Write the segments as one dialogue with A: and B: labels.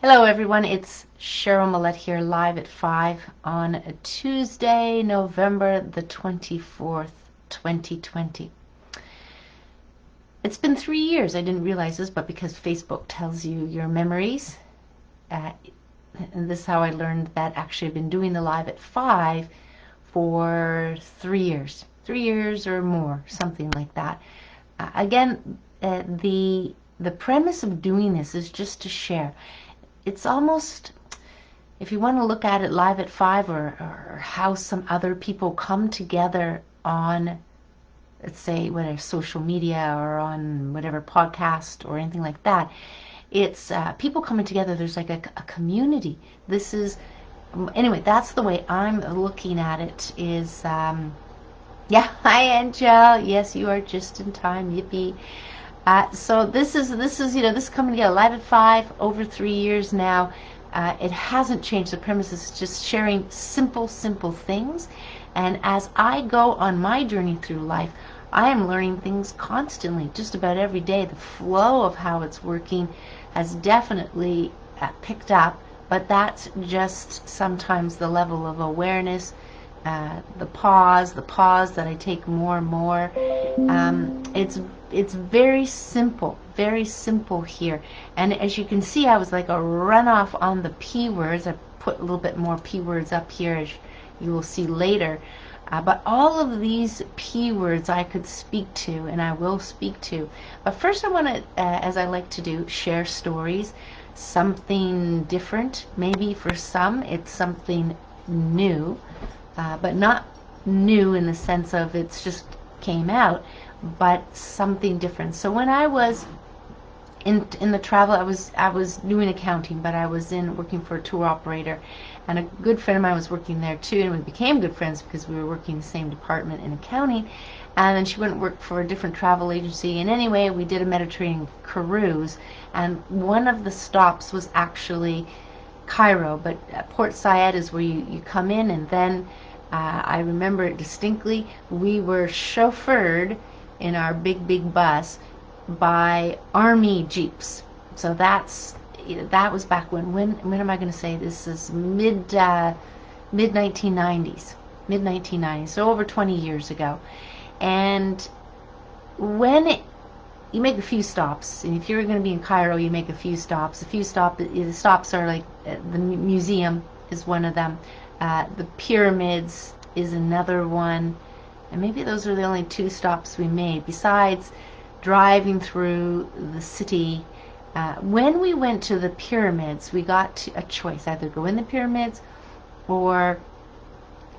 A: Hello everyone, it's Cheryl Millett here live at 5 on a Tuesday, November the 24th, 2020. It's been 3 years. I didn't realize this, but because Facebook tells you your memories, and this is how I learned that actually I've been doing the live at 5 for 3 years. 3 years or more, something like that. The premise of doing this is just to share. It's almost, if you want to look at it live at 5 or how some other people come together on, let's say, whether social media or on whatever podcast or anything like that, it's people coming together. There's like a community. This is, anyway, that's the way I'm looking at it is, yeah, hi Angel. Yes, you are just in time. Yippee. So this is this coming together live at 5 over 3 years now. It hasn't changed. The premise is just sharing simple things. And as I go on my journey through life, I am learning things constantly, just about every day. The flow of how it's working has definitely picked up, but that's just sometimes the level of awareness, the pause that I take more and more. It's very simple here. And as you can see, I was like a runoff on the P words. I put a little bit more P words up here, as you will see later. But all of these P words I could speak to, and I will speak to. But first I want to, as I like to do, share stories, something different. Maybe for some it's something new, but not new in the sense of it's just came out, but something different. So when I was in the travel, I was doing accounting, but I was working for a tour operator, and a good friend of mine was working there too, and we became good friends because we were working in the same department in accounting. And then she went and worked for a different travel agency, and anyway, we did a Mediterranean cruise, and one of the stops was actually Cairo, but Port Said is where you come in, and then I remember it distinctly. We were chauffeured in our big bus by army jeeps. So that was back when am I going to say this is mid 1990s, so over 20 years ago. And when you make a few stops, and if you're going to be in Cairo, you make a few stops. The stops are like the museum is one of them. The pyramids is another one, and maybe those are the only two stops we made besides driving through the city. When we went to the pyramids, we got a choice: either go in the pyramids or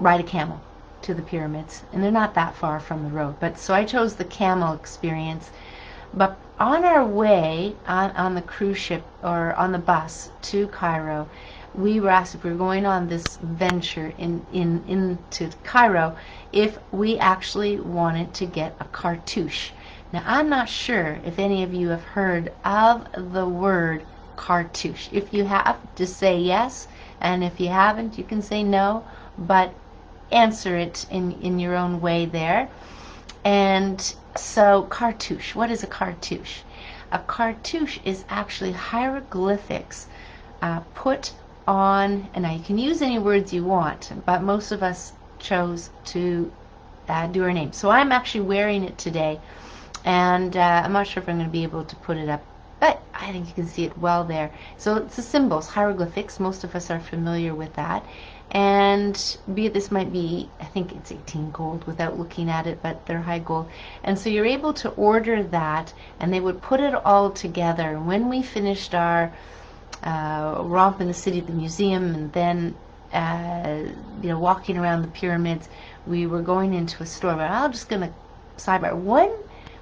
A: ride a camel to the pyramids, and they're not that far from the road. But so I chose the camel experience. But on our way on the cruise ship or on the bus to Cairo, we were asked, if we were going on this venture into Cairo, if we actually wanted to get a cartouche. Now, I'm not sure if any of you have heard of the word cartouche. If you have, just say yes, and if you haven't, you can say no, but answer it in your own way there. And so, cartouche. What is a cartouche? A cartouche is actually hieroglyphics put on, and now you can use any words you want, but most of us chose to do our name. So I'm actually wearing it today, and I'm not sure if I'm going to be able to put it up, but I think you can see it well there. So it's the symbols, hieroglyphics. Most of us are familiar with that. And this might be, I think it's 18 gold without looking at it, but they're high gold. And so you're able to order that, and they would put it all together. And when we finished our romp in the city at the museum, and then walking around the pyramids, we were going into a store. But I'm just going to sidebar. When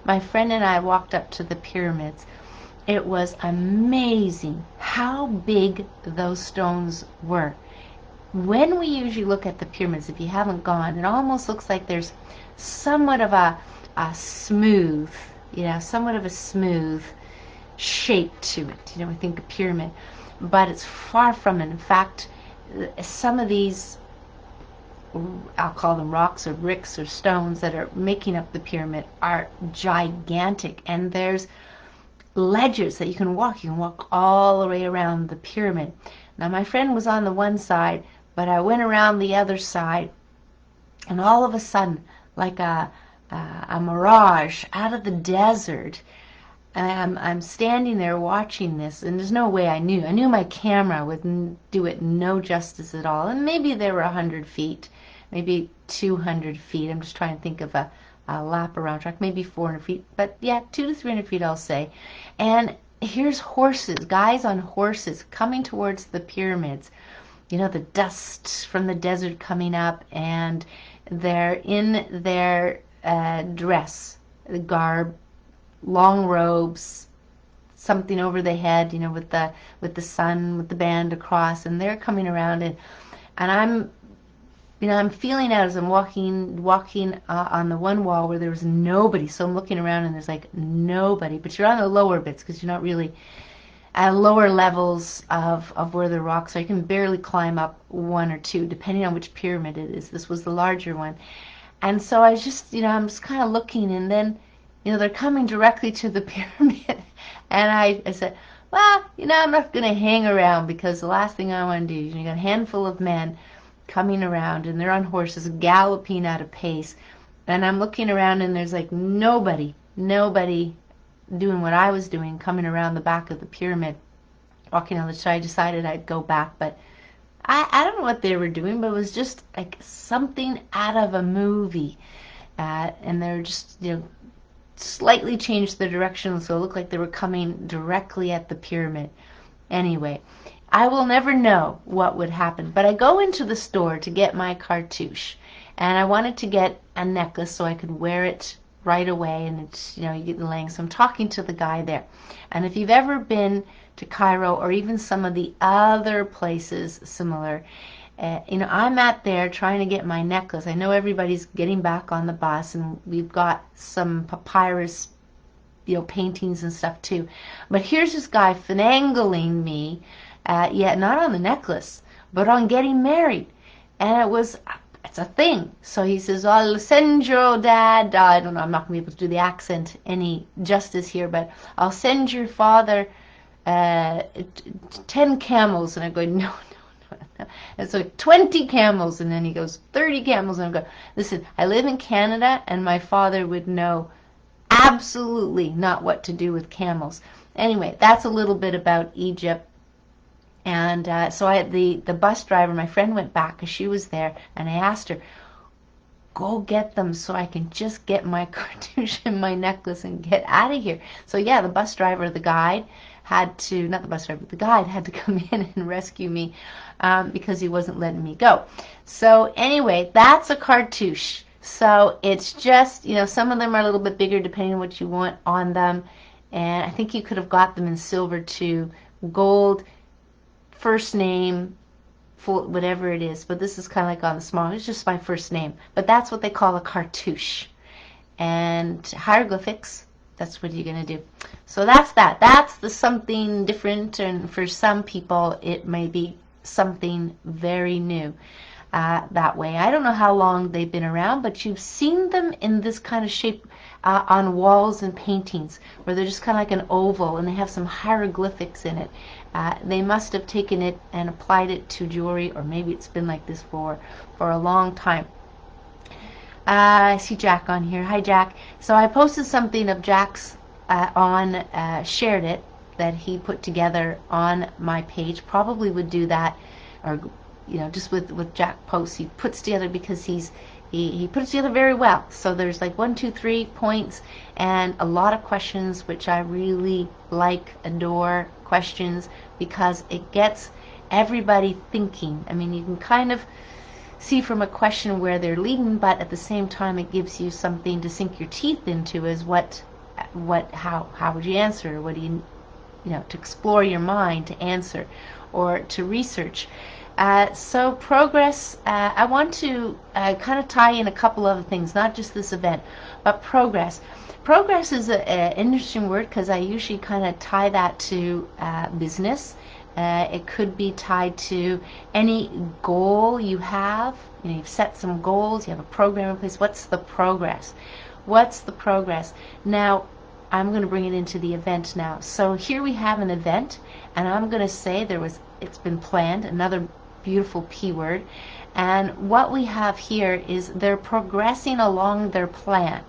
A: my friend and I walked up to the pyramids, it was amazing how big those stones were. When we usually look at the pyramids, if you haven't gone, it almost looks like there's somewhat of a smooth, somewhat of a smooth shape to it. We think a pyramid, but it's far from it. In fact, some of these, I'll call them rocks or bricks or stones that are making up the pyramid, are gigantic, and there's ledges that you can walk. You can walk all the way around the pyramid. Now my friend was on the one side, but I went around the other side, and all of a sudden, like a mirage out of the desert, I'm standing there watching this, and there's no way I knew my camera would do it no justice at all. And maybe there were 100 feet, maybe 200 feet. I'm just trying to think of a lap around track, maybe 400 feet, but yeah, 200 to 300 feet I'll say. And here's horses, guys on horses coming towards the pyramids. You know, the dust from the desert coming up, and they're in their dress, the garb, long robes, something over the head, you know, with the sun, with the band across, and they're coming around, and I'm, you know, I'm feeling out as I'm walking on the one wall where there was nobody. So I'm looking around and there's like nobody, but you're on the lower bits because you're not really at lower levels of where the rocks are. You can barely climb up one or two, depending on which pyramid it is. This was the larger one. And so I just, you know, I'm just kind of looking, and then, you know, they're coming directly to the pyramid. And I said, well, you know, I'm not going to hang around, because the last thing I want to do is, you got a handful of men coming around, and they're on horses galloping at a pace. And I'm looking around, and there's like nobody doing what I was doing, coming around the back of the pyramid, walking on the side. I decided I'd go back, but I don't know what they were doing, but it was just like something out of a movie. And they're just, you know, slightly changed the direction, so it looked like they were coming directly at the pyramid. Anyway, I will never know what would happen, but I go into the store to get my cartouche, and I wanted to get a necklace so I could wear it right away, and it's, you know, you get the length. So I'm talking to the guy there, and if you've ever been to Cairo or even some of the other places similar, you know, I'm at there trying to get my necklace. I know everybody's getting back on the bus, and we've got some papyrus, you know, paintings and stuff too. But here's this guy finagling me, yet not on the necklace, but on getting married. And it's a thing. So he says, I'll send your dad, I don't know, I'm not going to be able to do the accent any justice here, but I'll send your father 10 camels. And I go, no. And so 20 camels, and then he goes 30 camels, and I'm going, listen, I live in Canada, and my father would know absolutely not what to do with camels. Anyway, that's a little bit about Egypt. And so the bus driver, my friend, went back because she was there, and I asked her, go get them so I can just get my cartouche and my necklace and get out of here. So yeah, the bus driver, the guide, had to, not the bus driver, the guide had to come in and rescue me because he wasn't letting me go. So anyway, that's a cartouche. So it's just, you know, some of them are a little bit bigger depending on what you want on them. And I think you could have got them in silver too, gold, first name, full, whatever it is. But this is kind of like on the small, it's just my first name. But that's what they call a cartouche. And hieroglyphics, that's what you're going to do. So that's that. That's the something different, and for some people it may be something very new that way. I don't know how long they've been around, but you've seen them in this kind of shape on walls and paintings, where they're just kind of like an oval, and they have some hieroglyphics in it. They must have taken it and applied it to jewelry, or maybe it's been like this for a long time. I see Jack on here. Hi, Jack. So I posted something of Jack's shared it, that he put together on my page. Probably would do that, or, you know, just with Jack posts, he puts together, because he puts together very well. So there's like 1, 2, 3 points, and a lot of questions, which I really like, adore questions, because it gets everybody thinking. I mean, you can kind of see from a question where they're leading, but at the same time it gives you something to sink your teeth into, as how would you answer, what do you know, to explore your mind to answer, or to research. So progress, I want to kind of tie in a couple other things, not just this event, but progress. Progress is an interesting word, because I usually kind of tie that to business. It could be tied to any goal you have. You know, you've set some goals, you have a program in place. What's the progress? What's the progress? Now, I'm going to bring it into the event now. So here we have an event, and I'm going to say it's been planned, another beautiful P word. And what we have here is they're progressing along their plan.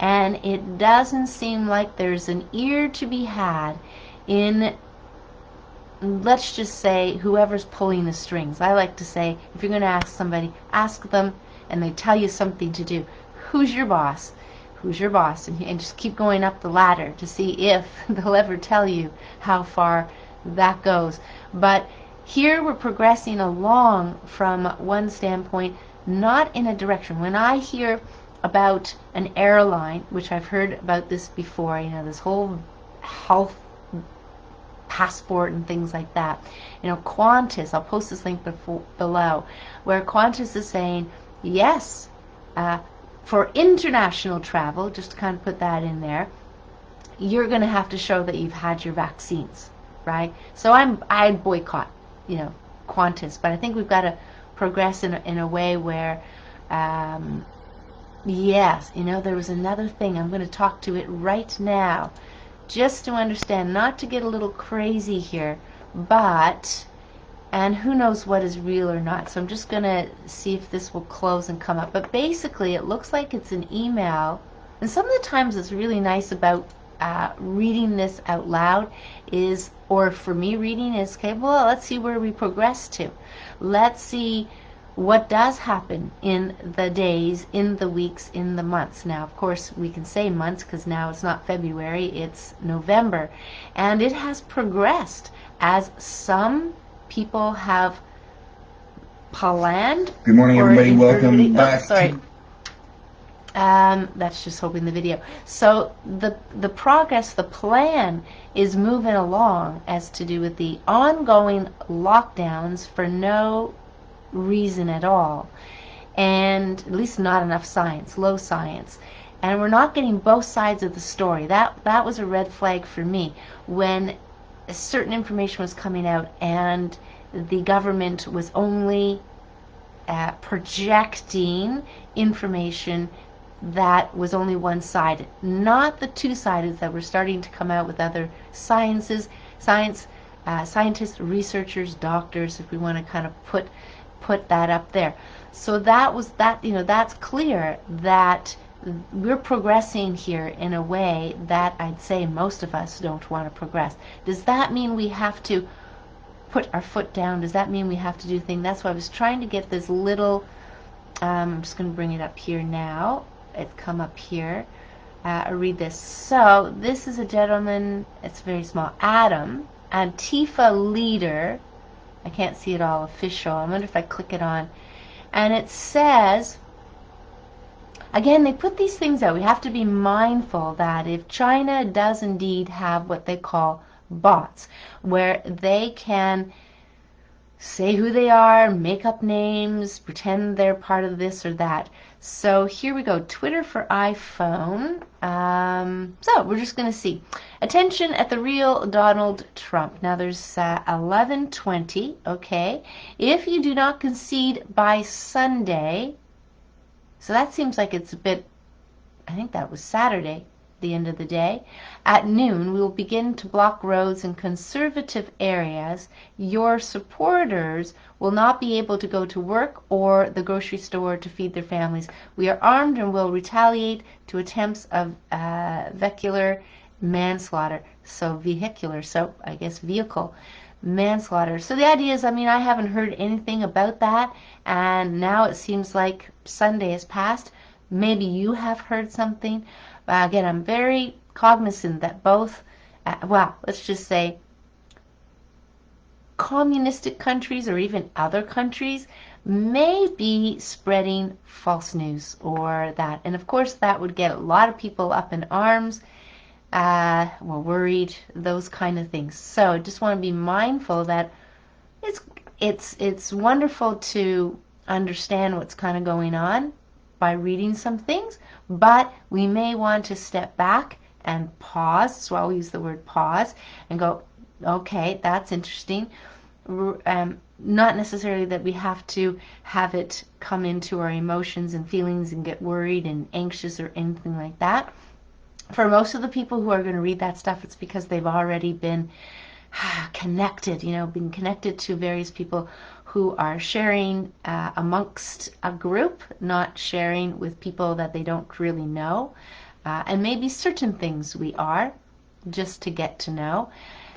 A: And it doesn't seem like there's an ear to be had in, let's just say, whoever's pulling the strings. I like to say, if you're going to ask somebody, ask them and they tell you something to do. Who's your boss? Who's your boss? And just keep going up the ladder to see if they'll ever tell you how far that goes. But here we're progressing along from one standpoint, not in a direction. When I hear about an airline, which I've heard about this before, you know, this whole health passport and things like that. You know, Qantas, I'll post this link below, where Qantas is saying, yes, for international travel, just to kind of put that in there, you're going to have to show that you've had your vaccines, right? So I'd boycott, you know, Qantas, but I think we've got to progress in a way where, yes, you know, there was another thing. I'm going to talk to it right now, just to understand, not to get a little crazy here, but, and who knows what is real or not. So I'm just going to see if this will close and come up. But basically, it looks like it's an email. And some of the times it's really nice about reading this out loud is, or for me reading is, okay, well, let's see where we progress to. Let's see what does happen in the days, in the weeks, in the months. Now, of course, we can say months because now it's not February, it's November. And it has progressed as some people have planned.
B: Good morning, everybody. Welcome back.
A: Sorry. That's just hoping the video. So the progress, the plan is moving along as to do with the ongoing lockdowns for no reason at all, and at least not enough science, low science, and we're not getting both sides of the story. That was a red flag for me when certain information was coming out and the government was only projecting information that was only one-sided, not the two-sided that were starting to come out with other scientists, researchers, doctors, if we want to kind of put that up there. So that was that, you know, that's clear that we're progressing here in a way that I'd say most of us don't want to progress. Does that mean we have to put our foot down? Does that mean we have to do things? That's why I was trying to get this little, I'm just going to bring it up here now. It's come up here. I'll read this. So this is a gentleman, it's very small, Adam, Antifa leader. I can't see it all official. I wonder if I click it on. And it says, again, they put these things out. We have to be mindful that if China does indeed have what they call bots, where they can say who they are, make up names, pretend they're part of this or that. So here we go, Twitter for iPhone. So we're just going to see. Attention at the real Donald Trump. Now there's 11:20, okay. If you do not concede by Sunday, so that seems like it's a bit, I think that was Saturday, the end of the day. At noon, we will begin to block roads in conservative areas. Your supporters will not be able to go to work or the grocery store to feed their families. We are armed and will retaliate to attempts of vehicular manslaughter. So vehicular, so I guess vehicle manslaughter. So the idea is, I mean, I haven't heard anything about that, and now it seems like Sunday has passed. Maybe you have heard something. Again, I'm very cognizant that both, well, let's just say communistic countries or even other countries may be spreading false news or that. And of course, that would get a lot of people up in arms, worried, those kind of things. So I just want to be mindful that it's wonderful to understand what's kind of going on by reading some things, but we may want to step back and pause. So I'll use the word pause and go, okay, that's interesting. Not necessarily that we have to have it come into our emotions and feelings and get worried and anxious or anything like that, For most of the people who are going to read that stuff, it's because they've already been connected, been connected to various people who are sharing amongst a group, not sharing with people that they don't really know. And maybe certain things we are, just to get to know.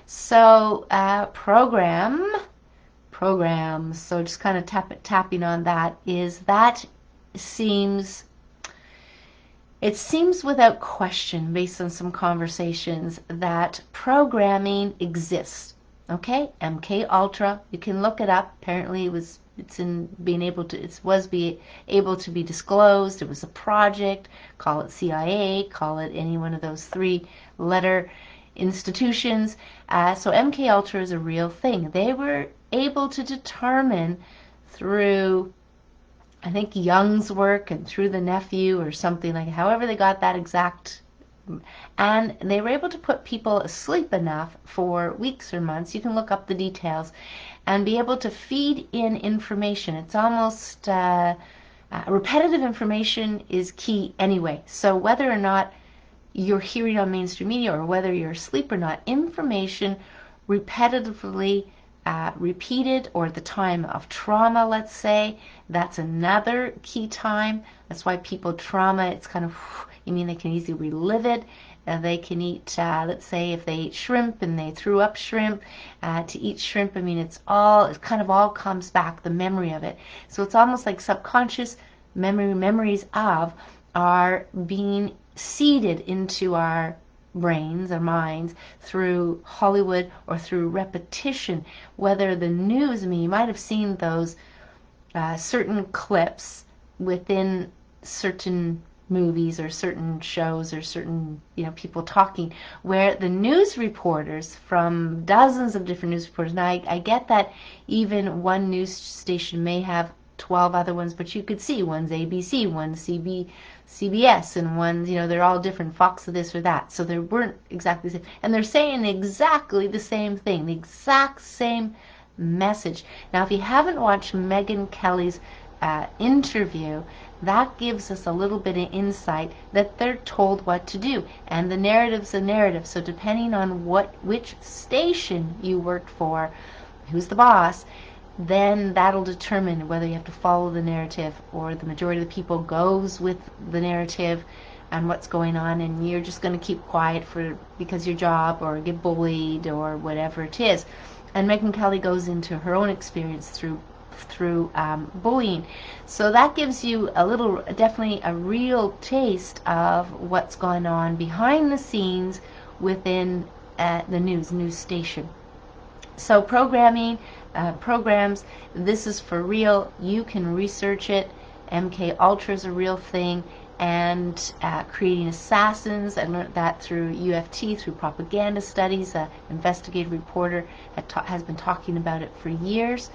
A: So programs, so just kind of tapping on that, is that it seems without question, based on some conversations, that programming exists. Okay, MK Ultra, you can look it up. Apparently, was able to be disclosed. It was a project. Call it CIA. Call it any one of those three-letter institutions. So MK Ultra is a real thing. They were able to determine through, I think, Jung's work and through the nephew or something, like however they got that exact, and they were able to put people asleep enough for weeks or months, you can look up the details, and be able to feed in information. It's almost repetitive information is key anyway. So whether or not you're hearing on mainstream media or whether you're asleep or not, information repetitively repeated, or at the time of trauma, let's say, that's another key time. That's why people trauma, it's kind of, they can easily relive it. They can eat, let's say if they ate shrimp and they threw up shrimp, to eat shrimp, it kind of all comes back, the memory of it. So it's almost like subconscious memories of are being seeded into our brains, our minds, through Hollywood or through repetition. Whether the news, you might have seen those certain clips within certain movies or certain shows or certain people talking, where the news reporters from dozens of different news reporters. Now I get that even one news station may have 12 other ones, but you could see one's ABC, one's CBS, and one's, they're all different, Fox of this or that. So they weren't exactly the same. And they're saying exactly the same thing, the exact same message. Now, if you haven't watched Megyn Kelly's interview, that gives us a little bit of insight that they're told what to do. And the narrative's a narrative. So depending on which station you worked for, who's the boss, then that'll determine whether you have to follow the narrative or the majority of the people goes with the narrative and what's going on, and you're just going to keep quiet because your job, or get bullied or whatever it is. And Megyn Kelly goes into her own experience through bullying. So that gives you definitely a real taste of what's going on behind the scenes within the news station. So programs, this is for real. You can research it. MK Ultra is a real thing. And creating assassins, I learned that through UFT, through propaganda studies. An investigative reporter has been talking about it for years.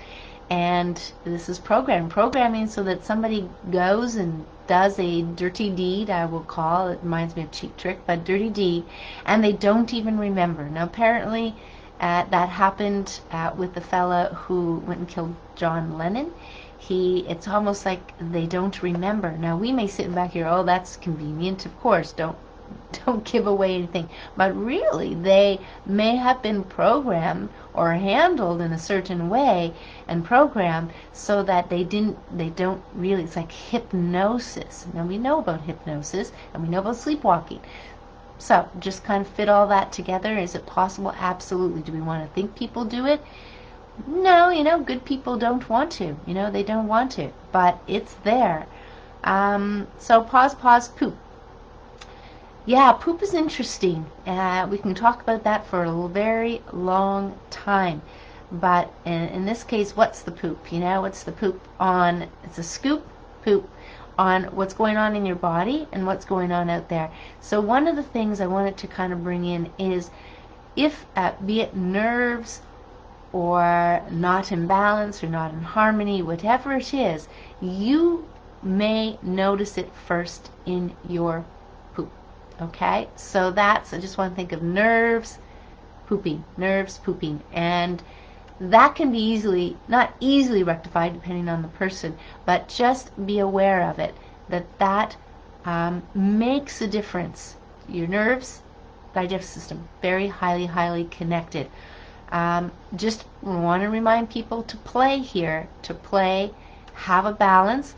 A: And this is programming, so that somebody goes and does a dirty deed, I will call it. Reminds me of Cheap Trick, but dirty deed, and they don't even remember. Now, apparently, that happened with the fella who went and killed John Lennon. It's almost like they don't remember. Now, we may sit back here, oh, that's convenient, of course, don't give away anything. But really, they may have been programmed or handled in a certain way and programmed so that they don't really, it's like hypnosis. Now, we know about hypnosis and we know about sleepwalking. So, just kind of fit all that together. Is it possible? Absolutely. Do we want to think people do it? No, good people don't want to. They don't want to. But it's there. So, pause, poop. Yeah, poop is interesting. We can talk about that for a very long time. But in this case, what's the poop? What's the poop on? It's a scoop poop on what's going on in your body and what's going on out there. So one of the things I wanted to kind of bring in is, if be it nerves or not in balance or not in harmony, whatever it is, you may notice it first in your poop. Okay, so I just want to think of nerves pooping, and that can be not easily rectified depending on the person, but just be aware of it, that makes a difference your nerves, digestive system, very highly connected. Just want to remind people to play here, to play, have a balance,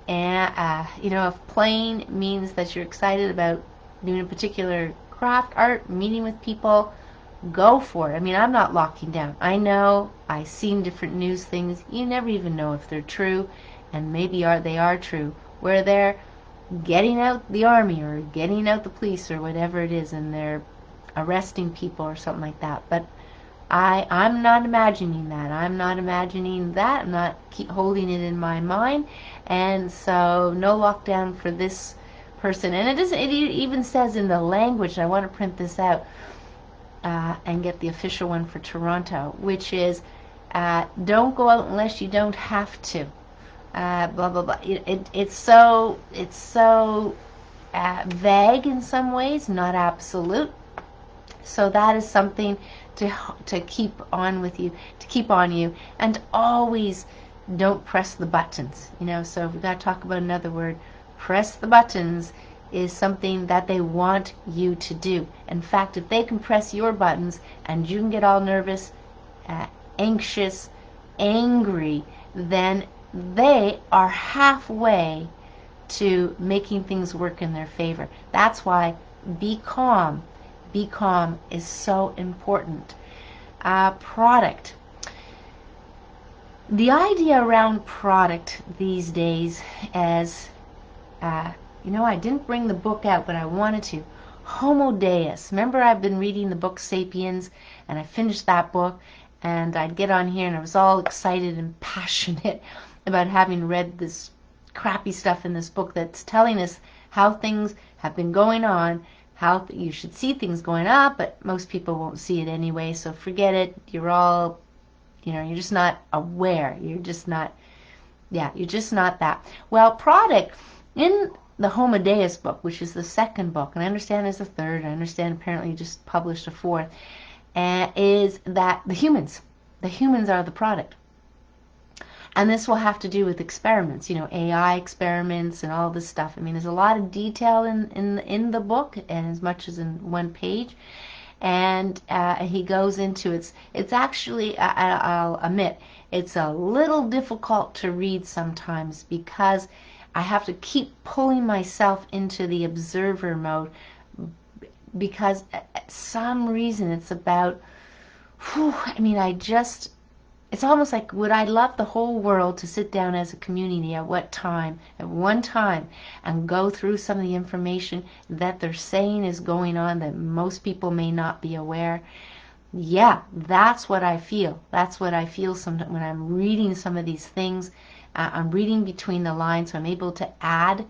A: and if playing means that you're excited about doing a particular craft, art, meeting with people, go for it. I mean, I'm not locking down. I know I've seen different news things. You never even know if they're true, and maybe they are true, where they're getting out the army or getting out the police or whatever it is, and they're arresting people or something like that. But I'm not imagining that. I'm not imagining that. I'm not keep holding it in my mind. And so no lockdown for this person. And it even says in the language, and I want to print this out and get the official one for Toronto, which is don't go out unless you don't have to. Blah blah blah. It's so vague in some ways, not absolute. So that is something to keep on with you, to keep on you, and always don't press the buttons. So if we got to talk about another word, press the buttons is something that they want you to do. In fact, if they can press your buttons and you can get all nervous, anxious, angry, then they are halfway to making things work in their favor. That's why be calm. Be calm is so important. Product. The idea around product these days is, I didn't bring the book out, but I wanted to. Homo Deus. Remember, I've been reading the book Sapiens, and I finished that book, and I'd get on here, and I was all excited and passionate about having read this crappy stuff in this book that's telling us how things have been going on, how you should see things going up, but most people won't see it anyway, so forget it. You're all, you're just not aware. You're just not that. Well, product, in the Homo Deus book, which is the second book, and I understand there's a third, I understand apparently you just published a fourth, is that the humans are the product. And this will have to do with experiments, AI experiments and all this stuff. I mean, there's a lot of detail in the book, and as much as in one page. And he goes into it's actually, I'll admit, it's a little difficult to read sometimes because I have to keep pulling myself into the observer mode because at some reason it's about, it's almost like, would I love the whole world to sit down as a community at one time, and go through some of the information that they're saying is going on that most people may not be aware? Yeah, that's what I feel. That's what I feel sometimes when I'm reading some of these things. I'm reading between the lines, so I'm able to add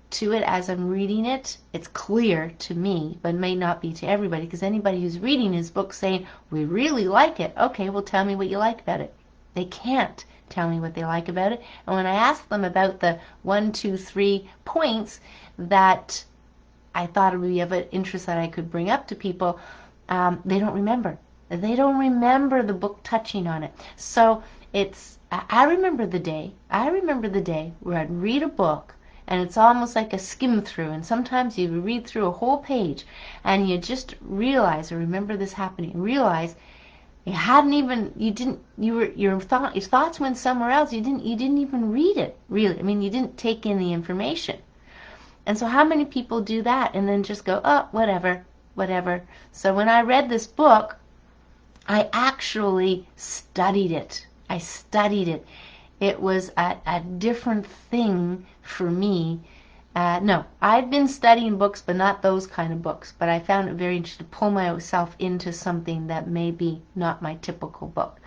A: to it as I'm reading it. It's clear to me, but may not be to everybody, because anybody who's reading his book saying, we really like it, okay, well, tell me what you like about it. They can't tell me what they like about it. And when I ask them about the 1, 2, 3 points that I thought it would be of an interest that I could bring up to people, they don't remember. They don't remember the book touching on it. So I remember the day where I'd read a book, and it's almost like a skim through, and sometimes you read through a whole page and you just realize, or remember this happening, realize your thoughts went somewhere else. You didn't even read it, really. I mean, you didn't take in the information. And so how many people do that and then just go, oh, whatever. So when I read this book, I actually studied it. It was a different thing for me. No, I've been studying books, but not those kind of books. But I found it very interesting to pull myself into something that may be not my typical book.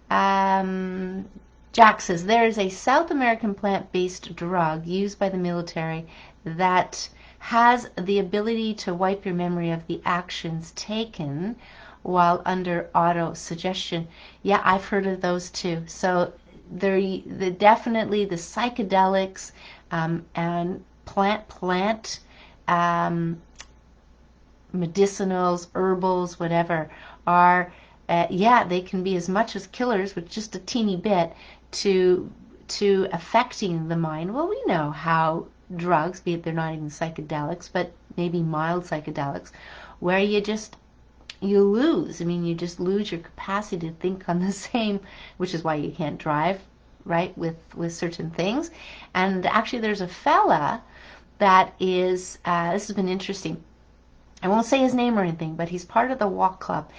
A: Jack says, there is a South American plant-based drug used by the military that has the ability to wipe your memory of the actions taken while under auto-suggestion. Yeah, I've heard of those too. So they're definitely the psychedelics and plant medicinals, herbals, whatever, are, they can be as much as killers with just a teeny bit to affecting the mind. Well, we know how drugs, be it they're not even psychedelics, but maybe mild psychedelics, where you lose. I mean, you just lose your capacity to think on the same, which is why you can't drive, right, with certain things. And actually, there's a fella that is, this has been interesting. I won't say his name or anything, but he's part of the walk club.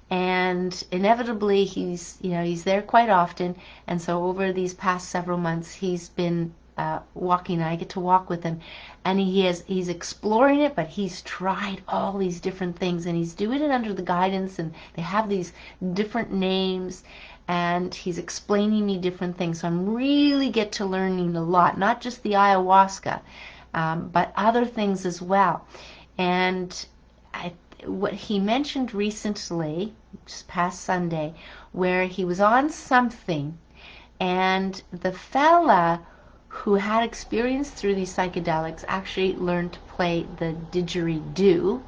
A: And inevitably, he's there quite often. And so over these past several months, he's been walking, and I get to walk with him. And he's exploring it, but he's tried all these different things, and he's doing it under the guidance, and they have these different names, and he's explaining me different things. So I'm really get to learning a lot, not just the ayahuasca, but other things as well. And what he mentioned recently, just past Sunday, where he was on something, and the fella who had experience through these psychedelics actually learned to play the didgeridoo,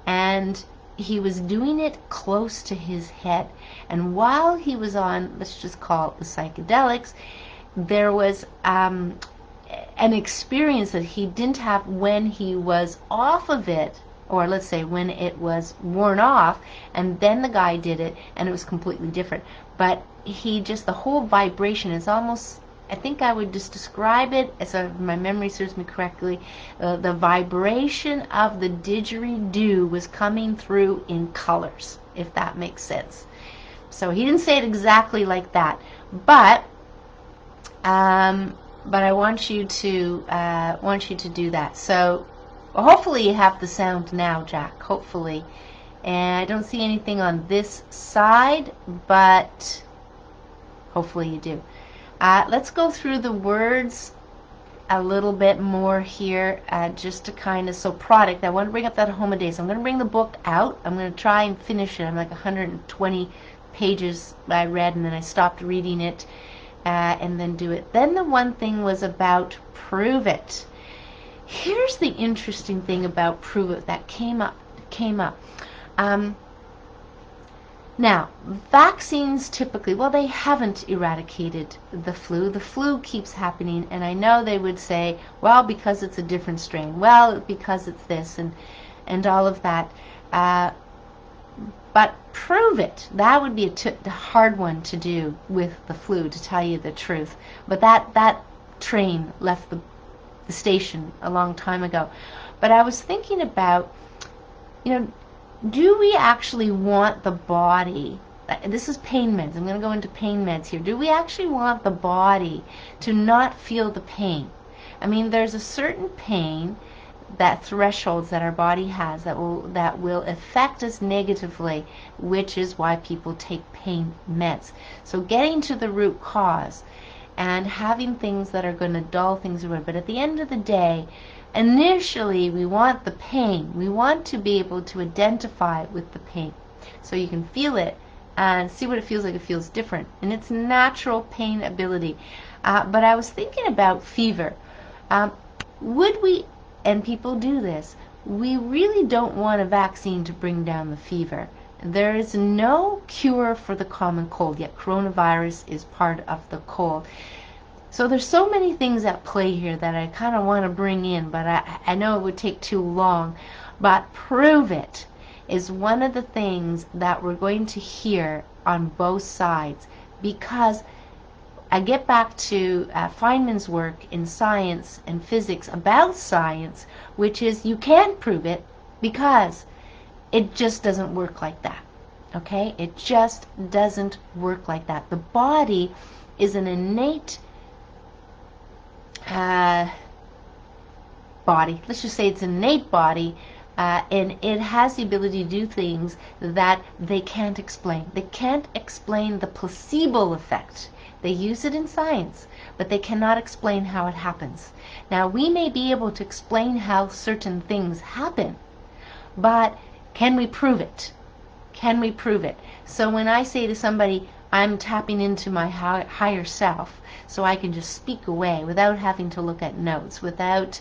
A: and he was doing it close to his head. And while he was on, let's just call it the psychedelics, there was an experience that he didn't have when he was off of it, or let's say when it was worn off, and then the guy did it, and it was completely different. But the whole vibration is almost, I think I would just describe it, as if my memory serves me correctly, the vibration of the didgeridoo was coming through in colors, if that makes sense. So he didn't say it exactly like that, but I want you to do that. So hopefully you have the sound now, Jack. Hopefully. And I don't see anything on this side, but hopefully you do. Let's go through the words a little bit more here, just to kind of, so product, I want to bring up that homodase. I'm going to bring the book out. I'm going to try and finish it. I'm like 120 pages I read, and then I stopped reading it, and then do it. Then the one thing was about prove it. Here's the interesting thing about prove it that came up. Now, vaccines typically, well, they haven't eradicated the flu. The flu keeps happening, and I know they would say, well, because it's a different strain, well, because it's this, and all of that. But prove it. That would be a hard one to do with the flu, to tell you the truth. But that train left the station a long time ago. But I was thinking about, do we actually want the body, this is pain meds, I'm going to go into pain meds here, do we actually want the body to not feel the pain? I mean, there's a certain pain, that thresholds that our body has that will affect us negatively, which is why people take pain meds. So getting to the root cause and having things that are going to dull things away. But at the end of the day, initially we want the pain. We want to be able to identify with the pain. So you can feel it and see what it feels like. It feels different. And it's natural pain ability. But I was thinking about fever. Would we, and people do this, we really don't want a vaccine to bring down the fever. There is no cure for the common cold, yet coronavirus is part of the cold. So there's so many things at play here that I kind of want to bring in, but I know it would take too long. But prove it is one of the things that we're going to hear on both sides, because I get back to Feynman's work in science and physics about science, which is you can't prove it because it just doesn't work like that. Okay? It just doesn't work like that. The body is an innate body. Let's just say it's an innate body, and it has the ability to do things that they can't explain. They can't explain the placebo effect. They use it in science, but they cannot explain how it happens. Now, we may be able to explain how certain things happen, but can we prove it? Can we prove it? So when I say to somebody, I'm tapping into my higher self, so I can just speak away without having to look at notes, without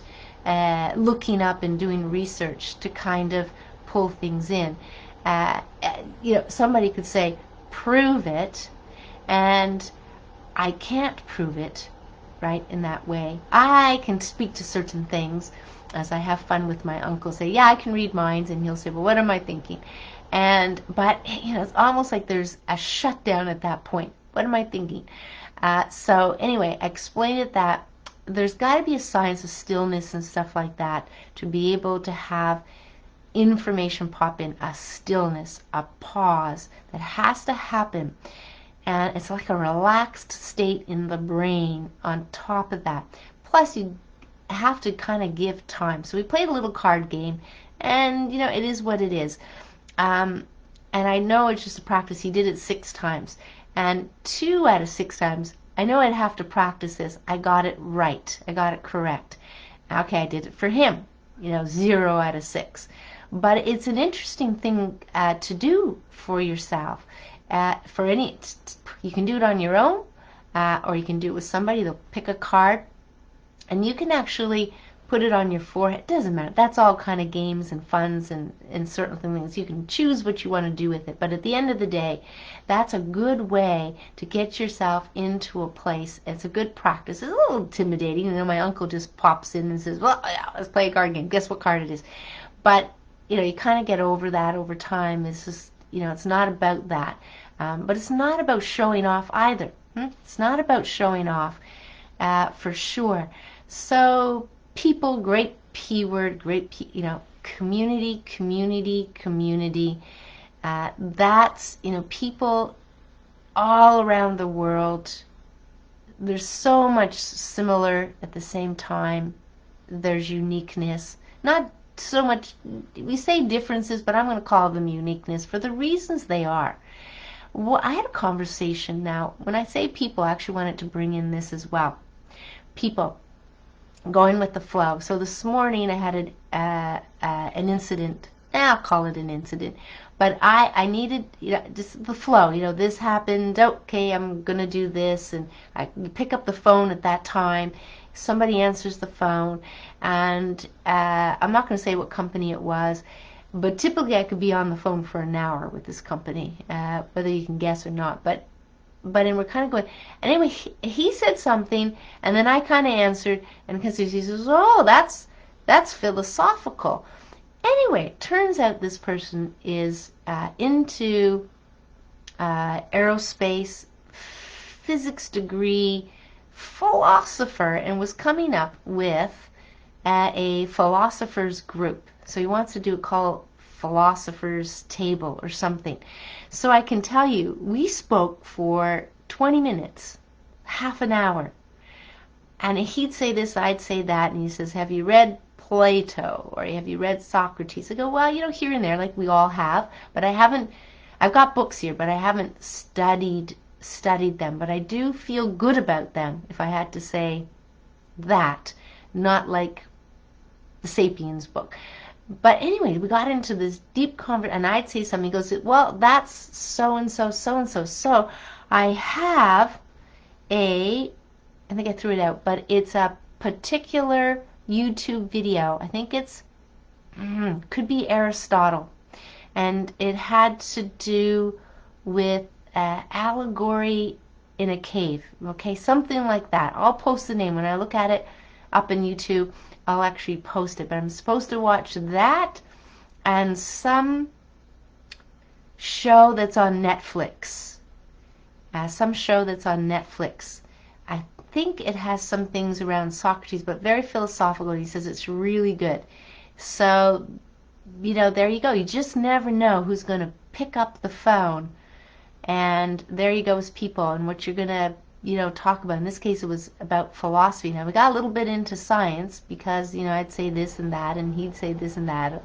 A: looking up and doing research to kind of pull things in. Somebody could say, prove it, and I can't prove it, right, in that way. I can speak to certain things, as I have fun with my uncle, say, yeah, I can read minds, and he'll say, well, what am I thinking? But it's almost like there's a shutdown at that point. What am I thinking? So anyway, I explained it that there's got to be a science of stillness and stuff like that to be able to have information pop in, a stillness, a pause that has to happen. And it's like a relaxed state in the brain on top of that. Plus, you have to kind of give time. So we played a little card game, and it is what it is. And I know it's just a practice. He did it 6 times, and 2 out of 6 times, I know I'd have to practice this. I got it right. I got it correct. Okay, I did it for him. 0 out of 6. But it's an interesting thing to do for yourself. You can do it on your own, or you can do it with somebody. They'll pick a card, and you can actually put it on your forehead. It doesn't matter. That's all kind of games and funs and certain things. You can choose what you want to do with it. But at the end of the day, that's a good way to get yourself into a place. It's a good practice. It's a little intimidating. My uncle just pops in and says, well, yeah, let's play a card game. Guess what card it is? But, you kind of get over that over time. It's just, it's not about that. But it's not about showing off either. It's not about showing off for sure. So people, great P word, community, community, community. That's, people all around the world. There's so much similar at the same time. There's uniqueness. Not so much, we say differences, but I'm going to call them uniqueness for the reasons they are. Well, I had a conversation now. When I say people, I actually wanted to bring in this as well. People, going with the flow. So this morning I had an incident. I'll call it an incident. But I needed just the flow. This happened. Okay, I'm going to do this. And I pick up the phone at that time. Somebody answers the phone. And I'm not going to say what company it was. But typically I could be on the phone for an hour with this company, whether you can guess or not. But and we're kind of going. Anyway, he said something, and then I kind of answered, and because he says, "Oh, that's philosophical." Anyway, it turns out this person is into aerospace, physics degree, philosopher, and was coming up with a philosophers group. So he wants to do call philosopher's table or something. So I can tell you, we spoke for 20 minutes, half an hour. And he'd say this, I'd say that, and he says, have you read Plato? Or have you read Socrates? I go, well, here and there, like we all have, but I've got books here, but I haven't studied them. But I do feel good about them, if I had to say that, not like the Sapiens book. But anyway, we got into this deep conversation, and I'd say something. He goes, well, that's so-and-so, so-and-so. So I have I think I threw it out, but it's a particular YouTube video. I think could be Aristotle. And it had to do with allegory in a cave. Okay, something like that. I'll post the name. When I look at it up in YouTube, I'll actually post it, but I'm supposed to watch that and some show that's on Netflix. I think it has some things around Socrates, but very philosophical. He says it's really good. So, there you go. You just never know who's going to pick up the phone. And there you go, as people, and what you're going to talk about. In this case, it was about philosophy. Now, we got a little bit into science because, I'd say this and that, and he'd say this and that,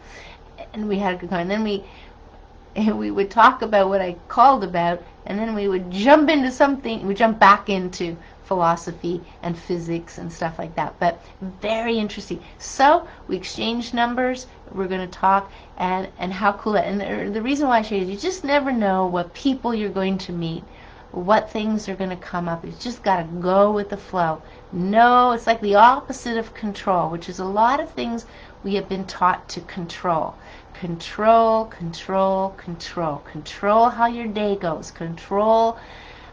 A: and we had a good time. And then we would talk about what I called about, and then we would jump into something, we jump back into philosophy and physics and stuff like that. But very interesting. So we exchanged numbers. We're going to talk, and how cool that. And the reason why I share is you just never know what people you're going to meet, what things are going to come up. You just got to go with the flow. No, it's like the opposite of control, which is a lot of things we have been taught to control. Control, control, control. Control how your day goes. Control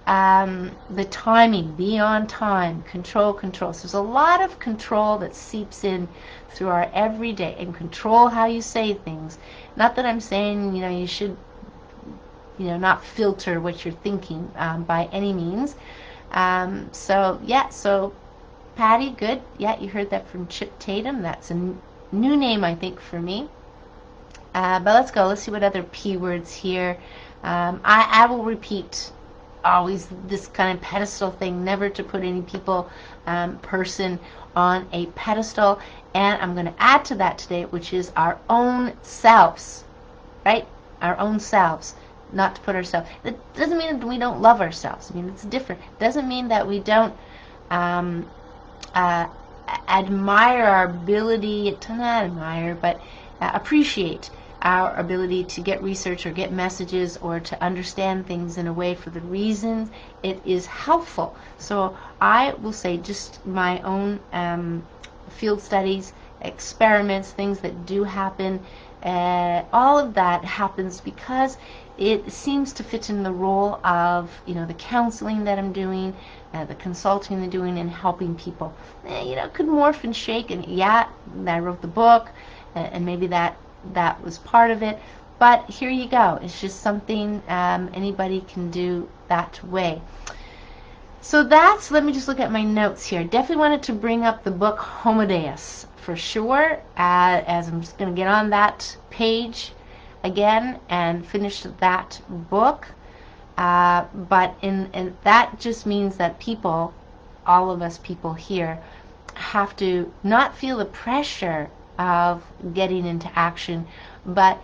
A: the timing, be on time, control. So there's a lot of control that seeps in through our everyday, and control how you say things. Not that I'm saying, you should, not filter what you're thinking by any means. So Patty, good. Yeah, you heard that from Chip Tatum. That's a new name, I think, for me. But let's go. Let's see what other P words here. I will repeat always this kind of pedestal thing, never to put any person on a pedestal. And I'm going to add to that today, which is our own selves, right? Our own selves. Not to put ourselves. It doesn't mean that we don't love ourselves. I mean, it's different. It doesn't mean that we don't admire our ability to not admire, but appreciate our ability to get research or get messages or to understand things in a way for the reasons it is helpful. So I will say just my own field studies, experiments, things that do happen, all of that happens because it seems to fit in the role of the counseling that I'm doing, the consulting I'm doing, and helping people. It could morph and shake, and I wrote the book, and maybe that was part of it. But here you go. It's just something anybody can do that way. So let me just look at my notes here. Definitely wanted to bring up the book Homo Deus for sure, as I'm just going to get on that page again and finish that book. But and that just means that people, all of us people here, have to not feel the pressure of getting into action, but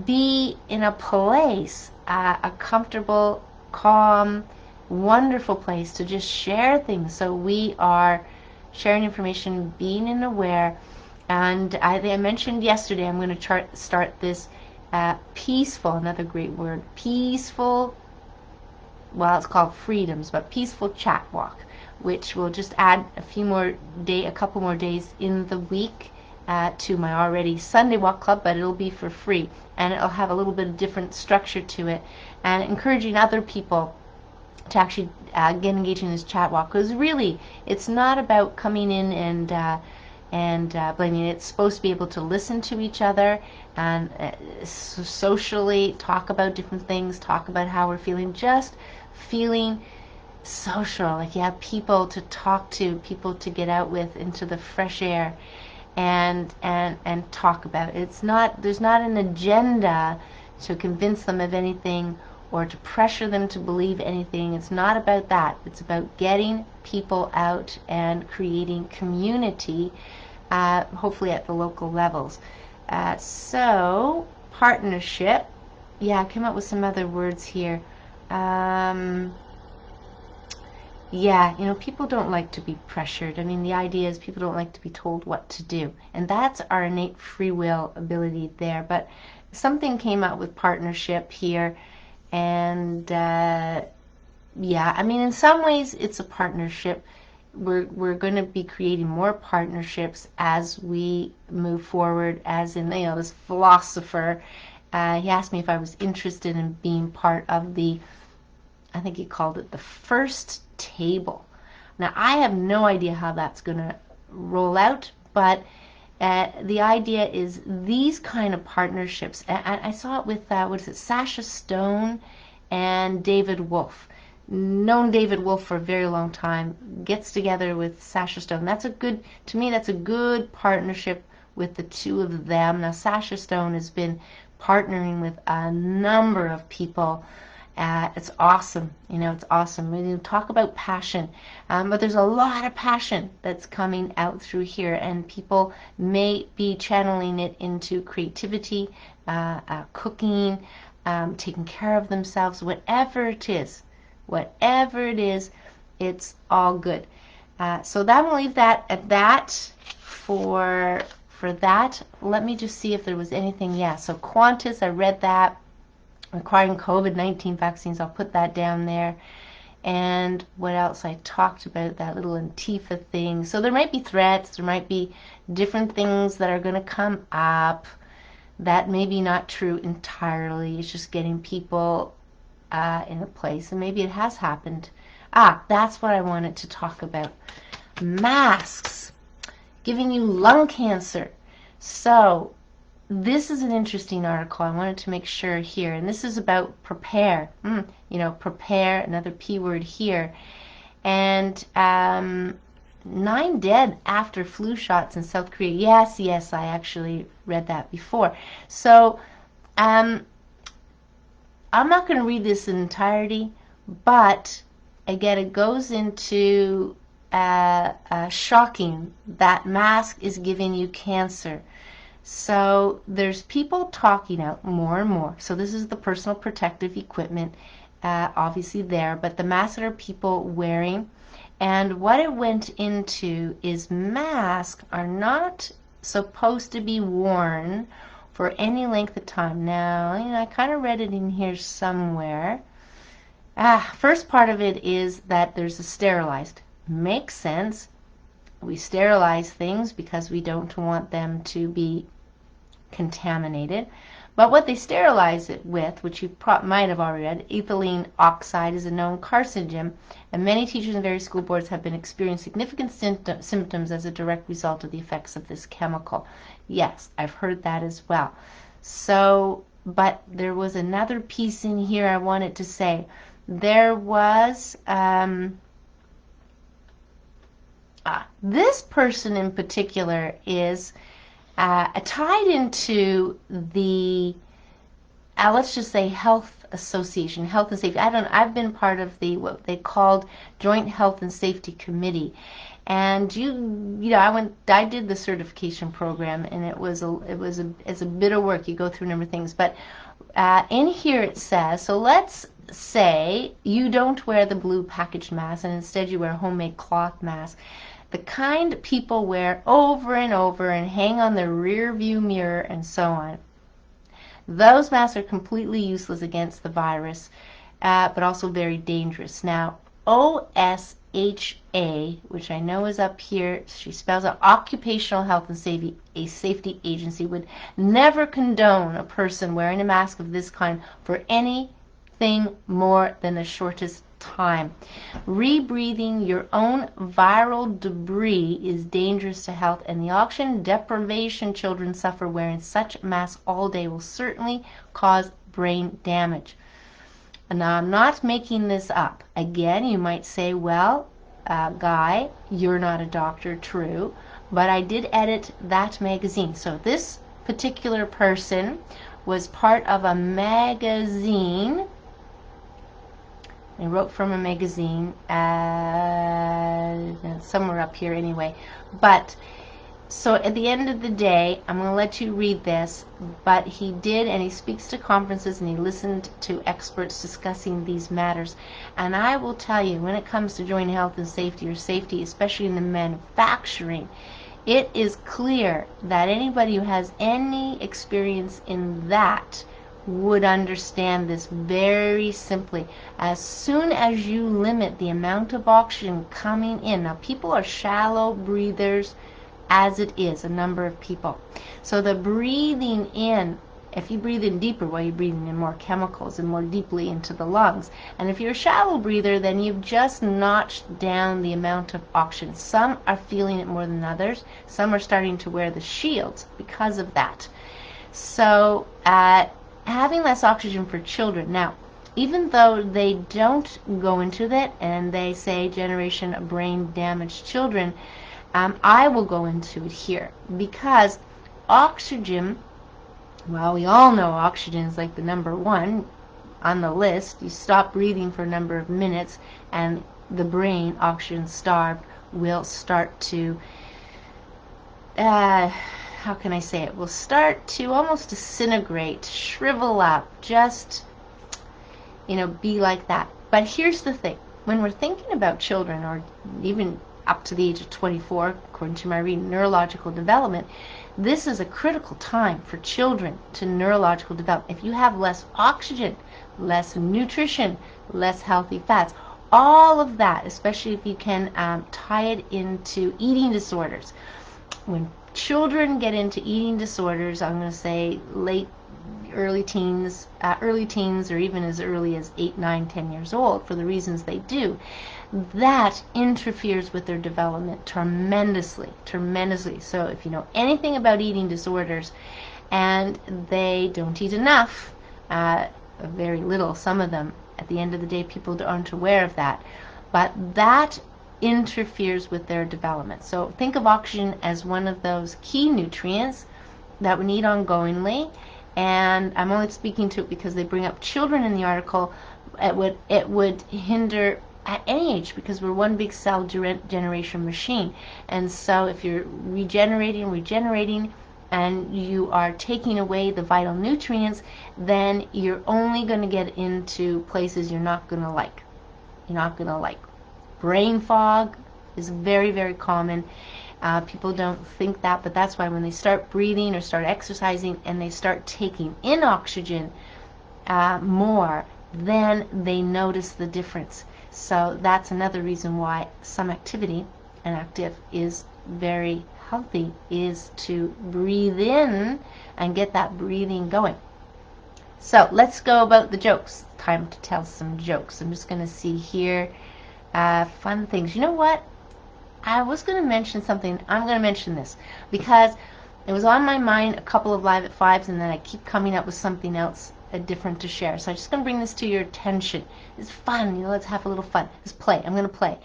A: be in a place, a comfortable, calm, wonderful place to just share things. So we are sharing information, being aware. And I mentioned yesterday, I'm going to start this peaceful, another great word, peaceful, well, it's called freedoms, but peaceful chat walk, which will just add a couple more days in the week to my already Sunday walk club, but it'll be for free, and it'll have a little bit of different structure to it, and encouraging other people to actually get engaged in this chat walk, because really it's not about coming in and blaming. It's supposed to be able to listen to each other and socially talk about different things, talk about how we're feeling, just feeling social, like you have people to talk to, people to get out with into the fresh air and talk about. There's not an agenda to convince them of anything or to pressure them to believe anything. It's not about that. It's about getting people out and creating community, hopefully at the local levels. So, partnership. Yeah, I came up with some other words here. People don't like to be pressured. I mean, the idea is people don't like to be told what to do. And that's our innate free will ability there. But something came out with partnership here. And in some ways it's a partnership. We're going to be creating more partnerships as we move forward. As in, this philosopher, he asked me if I was interested in being part of I think he called it the first table. Now, I have no idea how that's going to roll out, but the idea is these kind of partnerships. I saw it with Sasha Stone and David Wolf. Known David Wolf for a very long time, gets together with Sasha Stone. That's a good partnership with the two of them. Now, Sasha Stone has been partnering with a number of people. It's awesome. It's awesome. We talk about passion, but there's a lot of passion that's coming out through here, and people may be channeling it into creativity, cooking, taking care of themselves, whatever it is, it's all good. So that will leave that at that for that. Let me just see if there was anything. Yeah, so Qantas, I read that. Requiring COVID-19 vaccines, I'll put that down there. And what else? I talked about that little Antifa thing. So there might be threats, there might be different things that are going to come up that may be not true entirely. It's just getting people in a place, and maybe it has happened. That's what I wanted to talk about. Masks giving you lung cancer. So this is an interesting article. I wanted to make sure here, and this is about prepare. Prepare, another P word here. And 9 dead after flu shots in South Korea. Yes, I actually read that before. So I'm not going to read this in entirety, but again, it goes into shocking that mask is giving you cancer. So there's people talking out more and more. So this is the personal protective equipment, obviously there, but the masks that are people wearing. And what it went into is masks are not supposed to be worn for any length of time. Now, I kind of read it in here somewhere. First part of it is that there's a sterilized. Makes sense. We sterilize things because we don't want them to be contaminated. But what they sterilize it with, which you might have already read, ethylene oxide is a known carcinogen, and many teachers and various school boards have been experiencing significant symptoms as a direct result of the effects of this chemical. Yes, I've heard that as well. So, but there was another piece in here I wanted to say. There was this person in particular is tied into the let's just say health association, health and safety. I've been part of the what they called Joint Health and Safety Committee, and I did the certification program, and it's a bit of work. You go through a number of things, but in here it says, so let's say you don't wear the blue packaged mask and instead you wear a homemade cloth mask, the kind people wear over and over and hang on their rear view mirror and so on. Those masks are completely useless against the virus, but also very dangerous. Now, OSHA, which I know is up here, she spells out Occupational Health and Safety, a safety agency, would never condone a person wearing a mask of this kind for anything more than the shortest time. Rebreathing your own viral debris is dangerous to health, and the oxygen deprivation children suffer wearing such masks all day will certainly cause brain damage. Now, I'm not making this up. Again, you might say, well, Guy, you're not a doctor, true, but I did edit that magazine. So this particular person was part of a magazine. I wrote from a magazine, somewhere up here anyway. But, so at the end of the day, I'm going to let you read this, but he did, and he speaks to conferences, and he listened to experts discussing these matters. And I will tell you, when it comes to joint health and safety, or safety, especially in the manufacturing, it is clear that anybody who has any experience in that would understand this very simply. As soon as you limit the amount of oxygen coming in, now people are shallow breathers as it is, a number of people. So the breathing in, if you breathe in deeper, well, you're breathing in more chemicals and more deeply into the lungs. And if you're a shallow breather, then you've just notched down the amount of oxygen. Some are feeling it more than others. Some are starting to wear the shields because of that. So having less oxygen for children. Now, even though they don't go into that and they say generation of brain damaged children, I will go into it here because oxygen, well, we all know oxygen is like the number one on the list. You stop breathing for a number of minutes and the brain, oxygen starved, will start to how can I say it, will start to almost disintegrate, shrivel up, just, be like that. But here's the thing. When we're thinking about children, or even up to the age of 24, according to my reading, neurological development, this is a critical time for children to neurological development. If you have less oxygen, less nutrition, less healthy fats, all of that, especially if you can tie it into eating disorders. When children get into eating disorders, I'm going to say late early teens, or even as early as 8, 9, 10 years old, for the reasons they do, that interferes with their development tremendously, tremendously. So if you know anything about eating disorders and they don't eat enough, very little, some of them, at the end of the day, people aren't aware of that, but that interferes with their development. So think of oxygen as one of those key nutrients that we need ongoingly, and I'm only speaking to it because they bring up children in the article. It would hinder at any age, because we're one big cell generation machine. And so if you're regenerating, and you are taking away the vital nutrients, then you're only going to get into places you're not going to like. You're not going to like. Brain fog is very, very common. People don't think that, but that's why when they start breathing or start exercising and they start taking in oxygen more, then they notice the difference. So that's another reason why some activity and active is very healthy, is to breathe in and get that breathing going. So let's go about the jokes. Time to tell some jokes. I'm just going to see here fun things. You know what? I was going to mention something. I'm going to mention this because it was on my mind a couple of Live at Fives, and then I keep coming up with something else different to share. So I'm just going to bring this to your attention. It's fun. You know, let's have a little fun. Let's play. I'm going to play.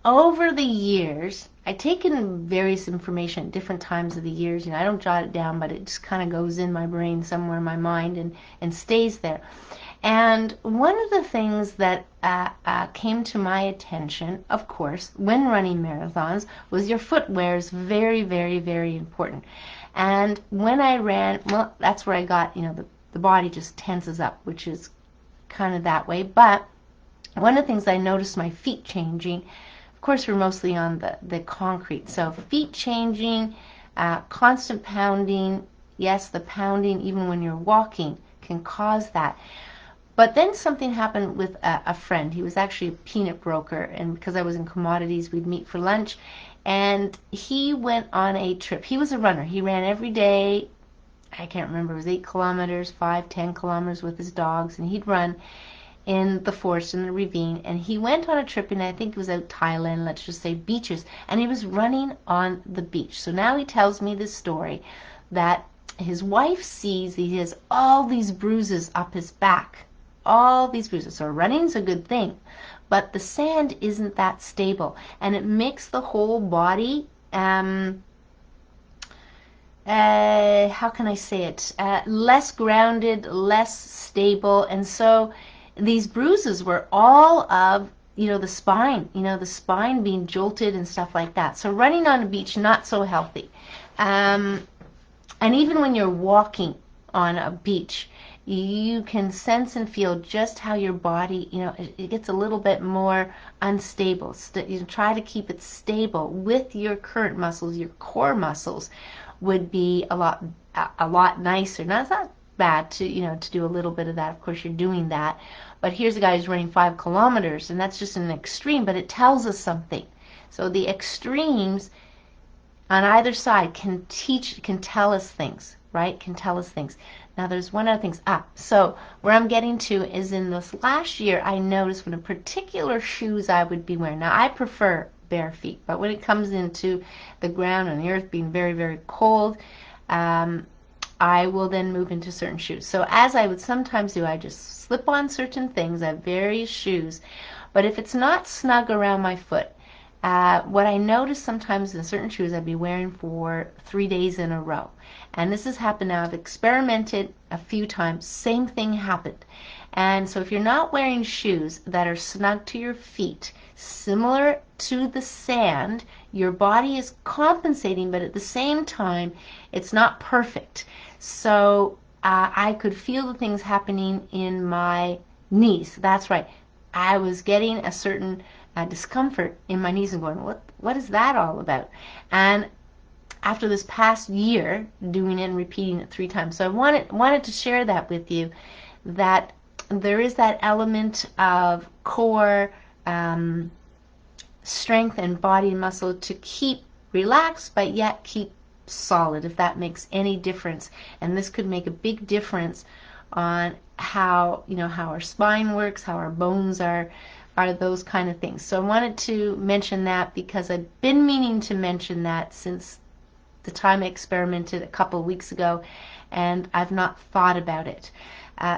A: Over the years, I've taken various information at different times of the years. You know, I don't jot it down, but it just kind of goes in my brain somewhere in my mind and stays there. And one of the things that came to my attention, of course, when running marathons, was your footwear is very, very, very important. And when I ran, well, that's where I got, you know, the body just tenses up, which is kind of that way. But one of the things I noticed my feet changing, of course, we're mostly on the concrete. So feet changing, constant pounding. Yes, the pounding, even when you're walking, can cause that. But then something happened with a friend. He was actually a peanut broker, and because I was in commodities, we'd meet for lunch. And he went on a trip. He was a runner. He ran every day. I can't remember. It was 8 kilometers, 5, 10 kilometers with his dogs. And he'd run in the forest, in the ravine. And he went on a trip, and I think it was out Thailand, let's just say beaches. And he was running on the beach. So now he tells me this story that his wife sees he has all these bruises up his back. All these bruises. So running's a good thing, but the sand isn't that stable, and it makes the whole body how can I say it, less grounded, less stable. And so these bruises were all of, you know, the spine being jolted and stuff like that. So running on a beach, not so healthy. And even when you're walking on a beach, you can sense and feel just how your body, you know, it gets a little bit more unstable. You try to keep it stable with your current muscles. Your core muscles would be a lot nicer. Now, it's not bad to, you know, to do a little bit of that. Of course, you're doing that. But here's a guy who's running 5 kilometers, and that's just an extreme, but it tells us something. So the extremes on either side can tell us things, right? Can tell us things. Now there's one other thing. So where I'm getting to is in this last year, I noticed when a particular shoes I would be wearing. Now I prefer bare feet, but when it comes into the ground and the earth being very, very cold, I will then move into certain shoes. So as I would sometimes do, I just slip on certain things. I have various shoes, but if it's not snug around my foot, what I notice sometimes in certain shoes I'd be wearing for 3 days in a row. And this has happened now. I've experimented a few times. Same thing happened. And so if you're not wearing shoes that are snug to your feet, similar to the sand, your body is compensating, but at the same time, it's not perfect. So I could feel the things happening in my knees. That's right. I was getting a certain discomfort in my knees and going, what is that all about? And after this past year, doing it and repeating it 3 times. So I wanted to share that with you, that there is that element of core strength and body and muscle to keep relaxed, but yet keep solid, if that makes any difference. And this could make a big difference on how, how our spine works, how our bones are those kind of things. So I wanted to mention that because I've been meaning to mention that since the time I experimented a couple of weeks ago, and I've not thought about it.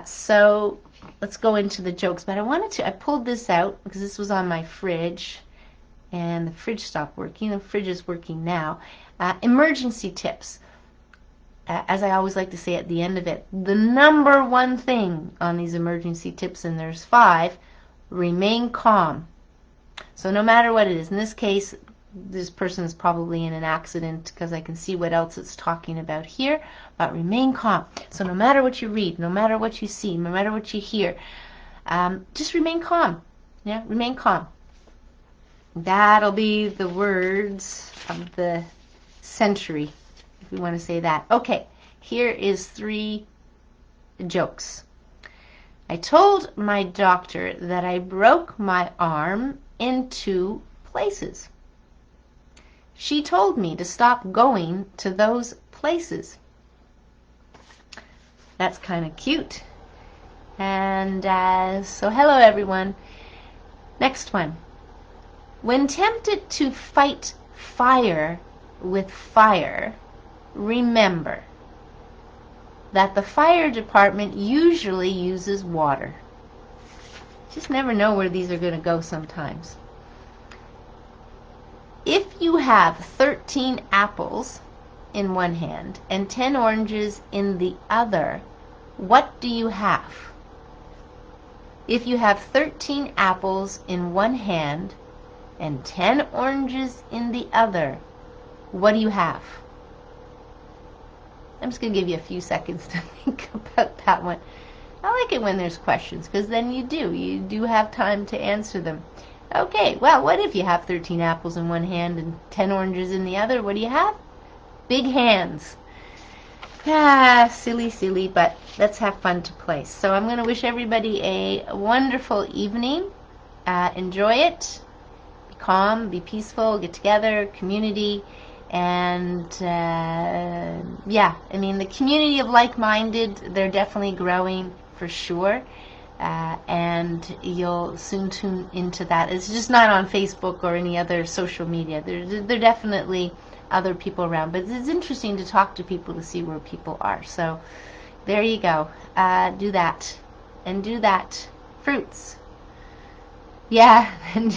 A: So let's go into the jokes. But I pulled this out because this was on my fridge, and the fridge stopped working. The fridge is working now. Emergency tips. As I always like to say at the end of it, the number one thing on these emergency tips, and there's 5, remain calm. So no matter what it is, in this case, this person is probably in an accident because I can see what else it's talking about here, but remain calm. So no matter what you read, no matter what you see, no matter what you hear, just remain calm. Yeah, remain calm. That'll be the words of the century, if we want to say that. Okay, here is 3 jokes. I told my doctor that I broke my arm in 2 places. She told me to stop going to those places. That's kind of cute. And so hello everyone. Next one. When tempted to fight fire with fire, remember that the fire department usually uses water. Just never know where these are going to go sometimes. If you have 13 apples in one hand and 10 oranges in the other, what do you have? If you have 13 apples in one hand and 10 oranges in the other, what do you have? I'm just going to give you a few seconds to think about that one. I like it when there's questions because then you do have time to answer them. Okay, well, what if you have 13 apples in one hand and 10 oranges in the other? What do you have? Big hands. Silly, but let's have fun to play. So I'm going to wish everybody a wonderful evening. Enjoy it. Be calm, be peaceful, get together, community. And yeah, I mean, the community of like-minded, they're definitely growing for sure. And you'll soon tune into that. It's just not on Facebook or any other social media. There definitely other people around, but it's interesting to talk to people to see where people are. So there you go. Do that, and do that. Fruits. Yeah, and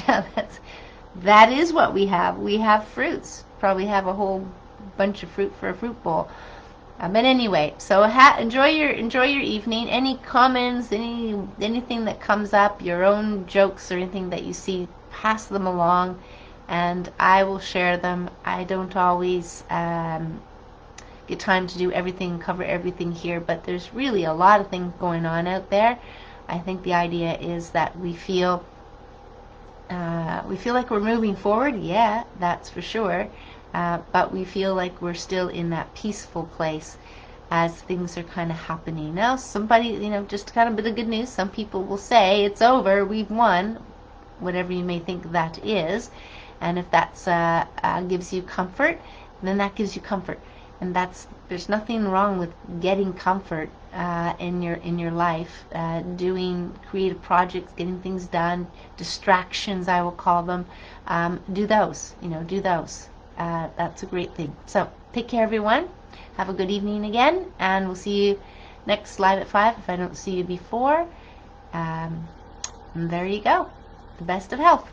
A: that is what we have. We have fruits. Probably have a whole bunch of fruit for a fruit bowl. But anyway, so enjoy your evening. Any comments, anything that comes up, your own jokes or anything that you see, pass them along, and I will share them. I don't always get time to do everything, cover everything here, but there's really a lot of things going on out there. I think the idea is that we feel like we're moving forward. Yeah, that's for sure. But we feel like we're still in that peaceful place as things are kind of happening. Now, somebody, just kind of a bit of good news, some people will say, it's over, we've won, whatever you may think that is. And if that's gives you comfort, then that gives you comfort. And there's nothing wrong with getting comfort in your life, doing creative projects, getting things done, distractions, I will call them. Do those, do those. That's a great thing. So take care, everyone. Have a good evening again, and we'll see you next live at 5 if I don't see you before. And there you go. The best of health.